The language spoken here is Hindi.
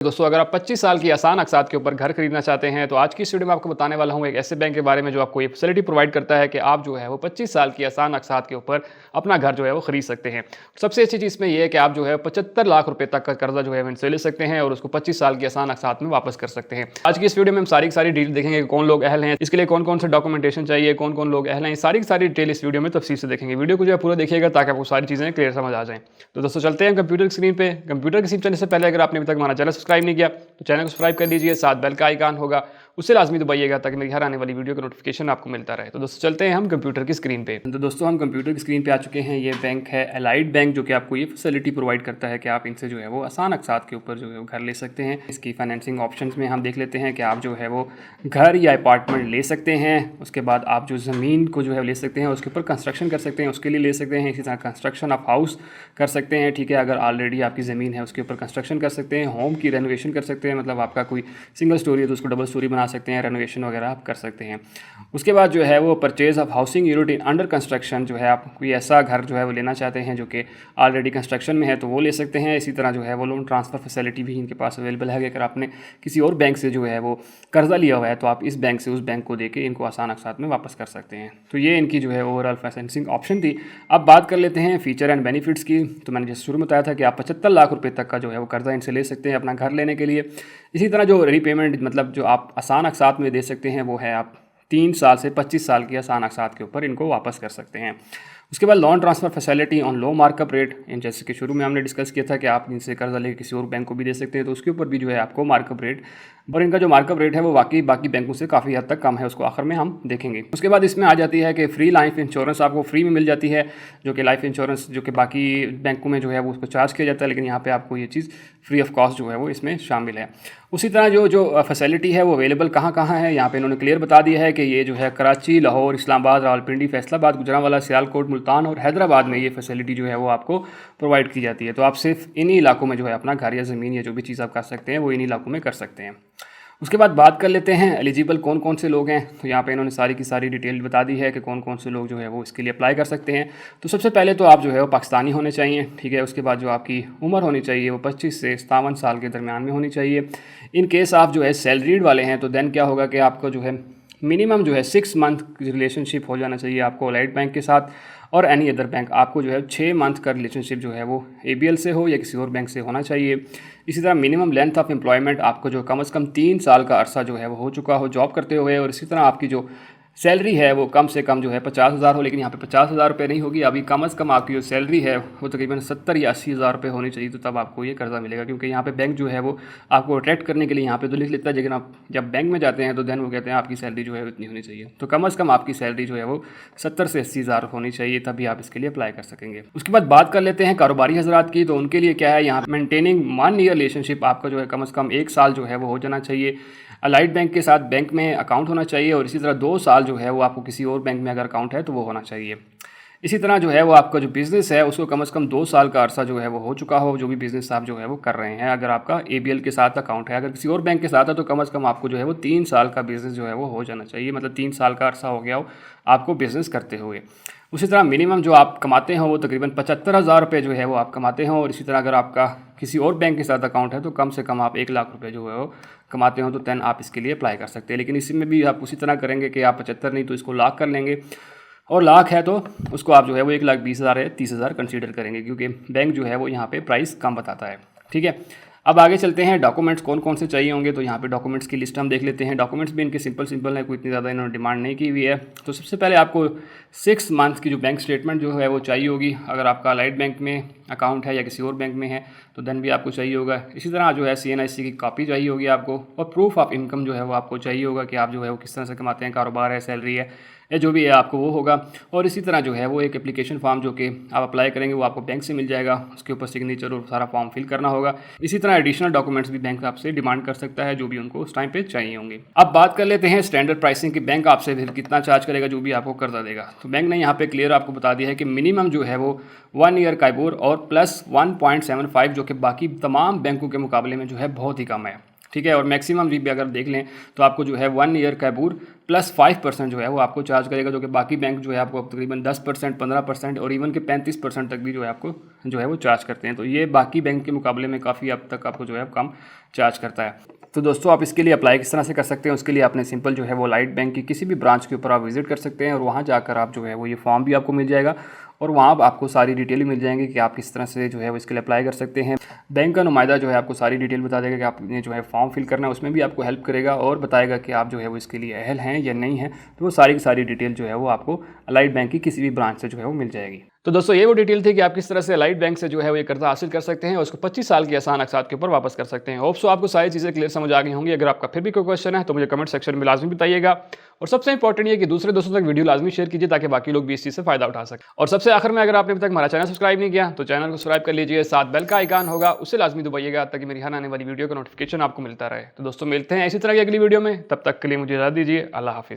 दोस्तों अगर आप 25 साल की आसान अक़सात के ऊपर घर खरीदना चाहते हैं तो आज की इस वीडियो में आपको बताने वाला हूं एक ऐसे बैंक के बारे में जो आपको ये फैसिलिटी प्रोवाइड करता है कि आप जो है वो 25 साल की आसान अक़सात के ऊपर अपना घर जो है वो खरीद सकते हैं। सबसे अच्छी चीज़ में ये है कि आप जो है 75 लाख रुपए तक का कर्जा जो है इनसे ले सकते हैं और उसको 25 साल की आसान अक़सात में वापस कर सकते हैं। आज की इस वीडियो में हम सारी की सारी डीटेल देखेंगे, कौन लोग अहल हैं, इसके लिए कौन कौन से डॉक्यूमेंटेशन चाहिए, कौन कौन लोग अहल हैं, सारी की सारी डिटेल इस वीडियो में तफसील से देखेंगे। वीडियो को जो है पूरा देखिएगा ताकि आपको सारी चीज़ें क्लियर समझ आ जाएँ। तो दोस्तों चलते हैं कंप्यूटर की स्क्रीन पे। कंप्यूटर की स्क्रीन चलने से पहले अगर आपने अभी तक हमारा चैनल सब्सक्राइब नहीं किया तो चैनल को सब्सक्राइब कर लीजिए, साथ बेल का आइकन होगा उसे लाजमी दबाइएगा ताकि मेरी हर आने वाली वीडियो का नोटिफिकेशन आपको मिलता रहे। तो दोस्तों चलते हैं हम कंप्यूटर की स्क्रीन पे। तो दोस्तों हम कंप्यूटर की स्क्रीन पे आ चुके हैं। ये बैंक है एलाइड बैंक, जो कि आपको ये फैसिलिटी प्रोवाइड करता है कि आप इनसे जो है वो आसान अक़सात के ऊपर जो है वो घर ले सकते हैं। इसकी फाइनेंसिंग ऑप्शंस में हम देख लेते हैं कि आप जो है वो घर या अपार्टमेंट ले सकते हैं। उसके बाद आप जो ज़मीन को जो है ले सकते हैं, उसके ऊपर कंस्ट्रक्शन कर सकते हैं, उसके लिए ले सकते हैं। इसी तरह कंस्ट्रक्शन ऑफ हाउस कर सकते हैं, ठीक है। अगर ऑलरेडी आपकी ज़मीन है उसके ऊपर कंस्ट्रक्शन कर सकते हैं। होम की रेनोवेशन कर सकते हैं, मतलब आपका कोई सिंगल स्टोरी है तो उसको डबल स्टोरी बना सकते हैं, रेनोवेशन वगैरह आप कर सकते हैं। उसके बाद जो है वो purchase of housing unit in under construction, जो है आप कोई ऐसा घर जो है वो लेना चाहते हैं जो कि ऑलरेडी कंस्ट्रक्शन में है तो वो ले सकते हैं। इसी तरह जो है वो लोन ट्रांसफ़र फैसिलिटी भी इनके पास अवेलेबल है कि अगर आपने किसी और बैंक से जो है वो कर्जा लिया हुआ है तो आप इस बैंक से उस बैंक को देके इनको आसान अक़सात में वापस कर सकते हैं। तो ये इनकी जो है ओवरऑल फाइनेंसिंग ऑप्शन थी। अब बात कर लेते हैं फीचर एंड बेनिफिट्स की। तो मैंने जैसे शुरू में बताया था कि आप 75 लाख रुपये तक का जो है वो कर्जा इनसे ले सकते हैं अपना घर लेने के लिए। इसी तरह जो रीपेमेंट मतलब जो आप आसान अक़सात में दे सकते हैं वो है आप 3 साल से 25 साल की आसान अक़सात के ऊपर इनको वापस कर सकते हैं। उसके बाद loan transfer facility on low markup rate, जैसे कि शुरू में हमने डिस्कस किया था कि आप इनसे कर्जा लेकर किसी और बैंक को भी दे सकते हैं तो उसके ऊपर भी जो है आपको मार्कअप रेट, और इनका जो मार्कअप रेट है वो वाकई बाकी बैंकों से काफ़ी हद तक कम है, उसको आखिर में हम देखेंगे। उसके बाद इसमें आ जाती है कि फ्री लाइफ इंश्योरेंस आपको फ्री में मिल जाती है, जो कि लाइफ इंश्योरेंस जो कि बाकी बैंकों में जो है वो उसको चार्ज किया जाता है, लेकिन यहाँ पे आपको ये चीज़ फ्री ऑफ कॉस्ट जो है वो इसमें शामिल है। उसी तरह जो फैसिलिटी है वो अवेलेबल कहाँ है, यहाँ पे इन्होंने क्लियर बता दिया है कि ये जो है कराची, लाहौर, इस्लामाबाद, रावलपिंडी, फैसलाबाद, गुजरांवाला, सियालकोट, मुल्तान और हैदराबाद में ये फैसिलिटी जो है वो आपको प्रोवाइड की जाती है। तो आप सिर्फ इन्हीं इलाकों में जो है अपना घर या ज़मीन या जो भी चीज़ आप कर सकते हैं वो इन्हीं इलाकों में कर सकते हैं। उसके बाद बात कर लेते हैं एलिजिबल कौन कौन से लोग हैं। तो यहाँ पे इन्होंने सारी की सारी डिटेल बता दी है कि कौन कौन से लोग जो है वो इसके लिए अप्लाई कर सकते हैं। तो सबसे पहले तो आप जो है वो पाकिस्तानी होने चाहिए, ठीक है। उसके बाद जो आपकी उम्र होनी चाहिए वो 25 से 57 साल के दरमियान में होनी चाहिए। इन केस आप जो है सैलरीड वाले हैं तो देन क्या होगा कि आपको जो है मिनिमम जो है 6 मंथ की रिलेशनशिप हो जाना चाहिए आपको एलाइड बैंक के साथ, और एनी अदर बैंक आपको जो है 6 मंथ का रिलेशनशिप जो है वो ABL से हो या किसी और बैंक से होना चाहिए। इसी तरह मिनिमम लेंथ ऑफ एम्प्लॉयमेंट आपको जो कम से कम 3 साल का अरसा जो है वो हो चुका हो जॉब करते हुए, और इसी तरह आपकी जो सैलरी है वो कम से कम जो है 50,000 हो, लेकिन यहाँ पे 50,000 रुपये नहीं होगी। अभी कम से कम आपकी जो सैलरी है वो तकरीबन 70 या 80,000 रुपये होनी चाहिए, तो तब आपको ये कर्जा मिलेगा। क्योंकि यहाँ पे बैंक जो है वो आपको अट्रैक्ट करने के लिए यहाँ पे तो लिख लेता है, लेकिन आप जब बैंक में जाते हैं तो देन वो कहते हैं आपकी सैलरी जो है इतनी होनी चाहिए। तो कम से कम आपकी सैलरी जो है वो 70 से 80,000 होनी चाहिए, तभी आप इसके लिए अप्लाई कर सकेंगे। उसके बाद बात कर लेते हैं कारोबारी हजरात की। तो उनके लिए क्या है, यहाँ मेंटेनिंग 1 ईयर रिलेशनशिप आपका जो है कम से कम 1 साल जो है वो हो जाना चाहिए। अलाइड बैंक के साथ बैंक में अकाउंट होना चाहिए, और इसी तरह 2 साल जो है वो आपको किसी और बैंक में अगर अकाउंट है तो वो होना चाहिए। इसी तरह जो है वो आपका जो बिज़नेस है उसको कम से कम 2 साल का अरसा जो है वो हो चुका हो, जो भी बिज़नेस आप जो है वो कर रहे हैं। अगर आपका ABL के साथ अकाउंट है, अगर किसी और बैंक के साथ है तो कम से कम आपको जो है वो 3 साल का बिज़नेस जो है वो हो जाना चाहिए, मतलब 3 साल का अरसा हो गया हो आपको बिज़नेस करते हुए। उसी तरह मिनिमम जो आप कमाते हो वो तकरीबन 75,000 रुपये जो है वो आप कमाते हो, और इसी तरह अगर आपका किसी और बैंक के साथ अकाउंट है तो कम से कम आप 1 लाख रुपये जो है वो कमाते हो, तो दैन आप इसके लिए अप्लाई कर सकते हैं। लेकिन इसी में भी आप उसी तरह करेंगे कि आप 75 नहीं तो इसको लाख कर लेंगे, और लाख है तो उसको आप जो है वो 1,20,000 या 30,000 कंसीडर करेंगे, क्योंकि बैंक जो है वो यहाँ पे प्राइस कम बताता है, ठीक है। अब आगे चलते हैं डॉक्यूमेंट्स कौन कौन से चाहिए होंगे। तो यहाँ पे डॉक्यूमेंट्स की लिस्ट हम देख लेते हैं। डॉक्यूमेंट्स भी इनके सिंपल है, कोई इतनी ज़्यादा इन्होंने डिमांड नहीं की हुई है। तो सबसे पहले आपको 6 मंथ की जो बैंक स्टेटमेंट जो है वो चाहिए होगी। अगर आपका अलाइड बैंक में अकाउंट है या किसी और बैंक में है तो देन भी आपको चाहिए होगा। इसी तरह जो है CNIC की कॉपी चाहिए होगी आपको, और प्रूफ ऑफ इनकम जो है वो आपको चाहिए होगा कि आप जो है वो किस तरह से कमाते हैं, कारोबार है, सैलरी है या जो भी है आपको वो होगा। और इसी तरह जो है वो एक एप्लीकेशन फॉर्म जो कि आप अप्लाई करेंगे वो आपको बैंक से मिल जाएगा, उसके ऊपर सिग्नेचर और सारा फॉर्म फिल करना होगा। इसी तरह एडिशनल डॉक्यूमेंट्स भी बैंक आपसे डिमांड कर सकता है, जो भी उनको उस टाइम पे चाहिए होंगे। अब बात कर लेते हैं स्टैंडर्ड प्राइसिंग की, बैंक आपसे फिर कितना चार्ज करेगा जो भी आपको कर्जा देगा। तो बैंक ने यहाँ पे क्लियर आपको बता दिया है कि मिनिमम जो है वो 1 ईयर काइबोर और प्लस 1.75, जो कि बाकी तमाम बैंकों के मुकाबले में जो है बहुत ही कम है। ठीक है। और मैक्सिमम भी अगर देख लें तो आपको जो है 1 ईयर कैबूर प्लस 5% जो है वो आपको चार्ज करेगा, जो कि बाकी बैंक जो है आपको तकरीबन 10%, 15% और इवन के 35% तक भी जो है आपको जो है वो चार्ज करते हैं। तो ये बाकी बैंक के मुकाबले में काफ़ी हद तक आपको जो है कम चार्ज करता है। तो दोस्तों आप इसके लिए अप्लाई किस तरह से कर सकते हैं, उसके लिए आपने सिंपल जो है वो लाइट बैंक की किसी भी ब्रांच के ऊपर आप विजिट कर सकते हैं और वहाँ जाकर आप जो है वो ये फॉर्म भी आपको मिल जाएगा और वहाँ आपको सारी डिटेल मिल जाएंगी कि आप किस तरह से जो है वो इसके लिए अप्लाई कर सकते हैं। बैंक का नुमाइंदा जो है आपको सारी डिटेल बता देगा कि आपने जो है फॉर्म फिल करना है, उसमें भी आपको हेल्प करेगा और बताएगा कि आप जो है वो इसके लिए अहल हैं या नहीं है। तो वो सारी की सारी डिटेल जो है वो आपको अलाइड बैंक की किसी भी ब्रांच से जो है वो मिल जाएगी। तो दोस्तों ये वो डिटेल थी कि आप किस तरह से अलाइड बैंक से जो है वो ये कर्जा हासिल कर सकते हैं और उसको 25 साल की आसान अक़सात के ऊपर वापस कर सकते हैं। होप सो आपको सारी चीज़ें क्लियर समझ आ गई होंगी। अगर आपका फिर भी कोई क्वेश्चन है तो मुझे कमेंट सेक्शन में लाजमी बताइएगा और सबसे इंपॉर्टेंट ये कि दूसरे दोस्तों तक वीडियो लाजमी शेयर कीजिए ताकि बाकी लोग भी इस चीज़ से फायदा उठा सकें। और सबसे आखिर में अगर आपने अभी तक हमारा चैनल सब्सक्राइब नहीं किया तो चैनल को सब्सक्राइब कर लीजिए, साथ बेल का आइकन होगा उसे लाजमी दबाइएगा ताकि मेरी हर आने वाली वीडियो का नोटिफिकेशन आपको मिलता रहे। तो दोस्तों मिलते हैं इसी तरह की अगली वीडियो में, तब तक के लिए मुझे इजाज़त दीजिए। अल्लाह हाफिज़।